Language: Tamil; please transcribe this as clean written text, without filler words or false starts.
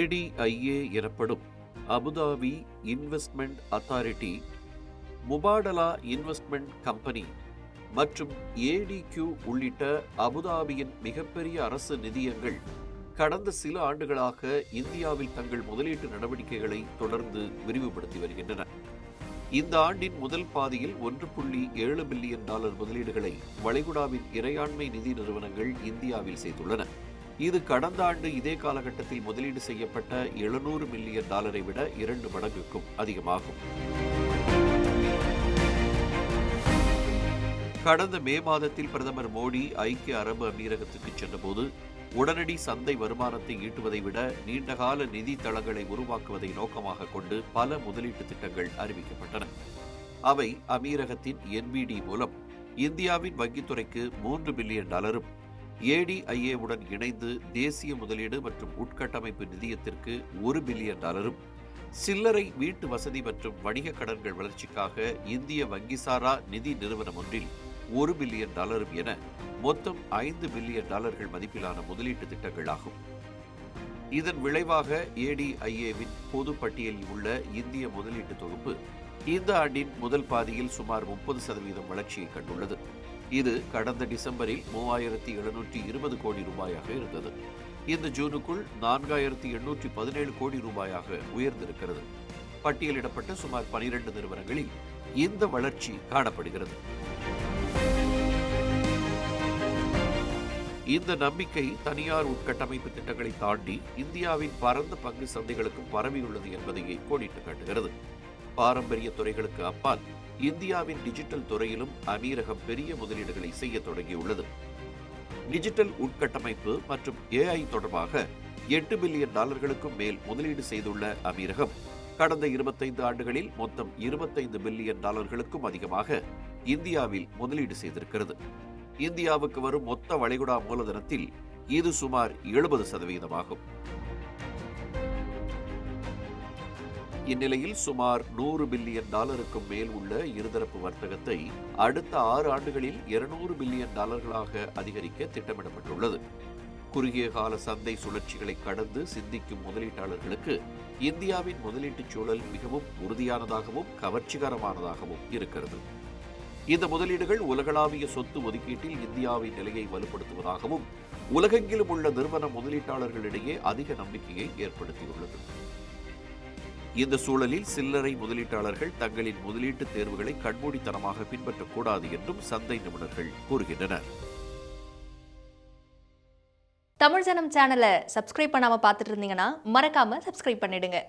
ஏடிஐஏ எனப்படும் Abu Dhabi investment authority, Mubadala investment company மற்றும் ஏடிக்யூ உள்ளிட்ட அபுதாபியின் மிகப்பெரிய அரசு நிதியங்கள் கடந்த சில ஆண்டுகளாக இந்தியாவில் தங்கள் முதலீட்டு நடவடிக்கைகளை தொடர்ந்து விரிவுபடுத்தி வருகின்றன. இந்த ஆண்டின் முதல் பாதியில் $1.7 பில்லியன் முதலீடுகளை வளைகுடாவின் இறையாண்மை நிதி நிறுவனங்கள் இந்தியாவில் செய்துள்ளன. இது கடந்த ஆண்டு இதே காலகட்டத்தில் முதலீடு செய்யப்பட்ட $700 மில்லியன் விட 2 மடங்குக்கும் அதிகமாகும். கடந்த மே மாதத்தில் பிரதமர் மோடி ஐக்கிய அரபு அமீரகத்துக்கு சென்றபோது உடனடி சந்தை வருமானத்தை ஈட்டுவதை விட நீண்டகால நிதி தளங்களை உருவாக்குவதை நோக்கமாக கொண்டு பல முதலீட்டு திட்டங்கள் அறிவிக்கப்பட்டன. அவை அமீரகத்தின் என்பிடி மூலம் இந்தியாவின் வங்கித்துறைக்கு $3 பில்லியன், ஏடிஐஏவுடன் இணைந்து தேசிய முதலீடு மற்றும் உட்கட்டமைப்பு நிதியத்திற்கு $1 பில்லியன், சில்லறை வீட்டு வசதி மற்றும் வணிக கடன்கள் வளர்ச்சிக்காக இந்திய வங்கிசாரா நிதி நிறுவனம் ஒன்றில் $1 பில்லியன் என மொத்தம் $5 பில்லியன் மதிப்பிலான முதலீட்டு திட்டங்கள் ஆகும். இதன் விளைவாக ஏடிஐஏவின் பொது பட்டியலில் உள்ள இந்திய முதலீட்டு தொகுப்பு இந்த ஆண்டின் முதல் பாதியில் சுமார் 30% வளர்ச்சியை கண்டுள்ளது. இது கடந்த டிசம்பரில் $3,720 கோடி ரூபாயாக இருந்தது. இந்த ஜூனுக்குள் $4,817 கோடி ரூபாயாக உயர்ந்திருக்கிறது. பட்டியலிடப்பட்ட சுமார் 12 நிறுவனங்களில் இந்த வளர்ச்சி காணப்படுகிறது. இந்த நம்பிக்கை தனியார் உட்கட்டமைப்பு திட்டங்களை தாண்டி இந்தியாவின் பரந்த பங்கு சந்தைகளுக்கும் பரவியுள்ளது என்பதையே கோடிட்டு காட்டுகிறது. பாரம்பரிய துறைகளுக்கு அப்பால் இந்தியாவின் டிஜிட்டல் துறையிலும் அமீரகம் பெரிய முதலீடுகளை செய்ய தொடங்கியுள்ளது. டிஜிட்டல் உட்கட்டமைப்பு மற்றும் ஏஐ தொடர்பாக $8 பில்லியன் மேல் முதலீடு செய்துள்ள அமீரகம் கடந்த 25 ஆண்டுகளில் மொத்தம் $25 பில்லியன் அதிகமாக இந்தியாவில் முதலீடு செய்திருக்கிறது. இந்தியாவுக்கு வரும் மொத்த வளைகுடா மூலதனத்தில் இது சுமார் 70% ஆகும். இந்நிலையில் சுமார் $100 பில்லியன் மேல் உள்ள இருதரப்பு வர்த்தகத்தை அடுத்த 6 ஆண்டுகளில் $200 பில்லியன் அதிகரிக்க திட்டமிடப்பட்டுள்ளது. குறுகிய கால சந்தை சுழற்சிகளை கடந்து சிந்திக்கும் முதலீட்டாளர்களுக்கு இந்தியாவின் முதலீட்டுச் சூழல் மிகவும் உறுதியானதாகவும் கவர்ச்சிகரமானதாகவும் இருக்கிறது. இந்த முதலீடுகள் உலகளாவிய சொத்து ஒதுக்கீட்டில் இந்தியாவின் நிலையை வலுப்படுத்துவதாகவும் உலகெங்கிலும் உள்ள நிறுவன முதலீட்டாளர்களிடையே அதிக நம்பிக்கையை ஏற்படுத்தியுள்ளது. இந்த சூழலில் சில்லறை முதலீட்டாளர்கள் தங்களின் முதலீட்டு தேர்வுகளை கண்மூடித்தனமாக பின்பற்றக்கூடாது என்றும் சந்தை நிபுணர்கள் கூறுகின்றனர். தமிழ் ஜனம் சேனலை சப்ஸ்கிரைப் பண்ணாம பார்த்துட்டு இருந்தீங்கன்னா மறக்காம சப்ஸ்கிரைப் பண்ணிடுங்க.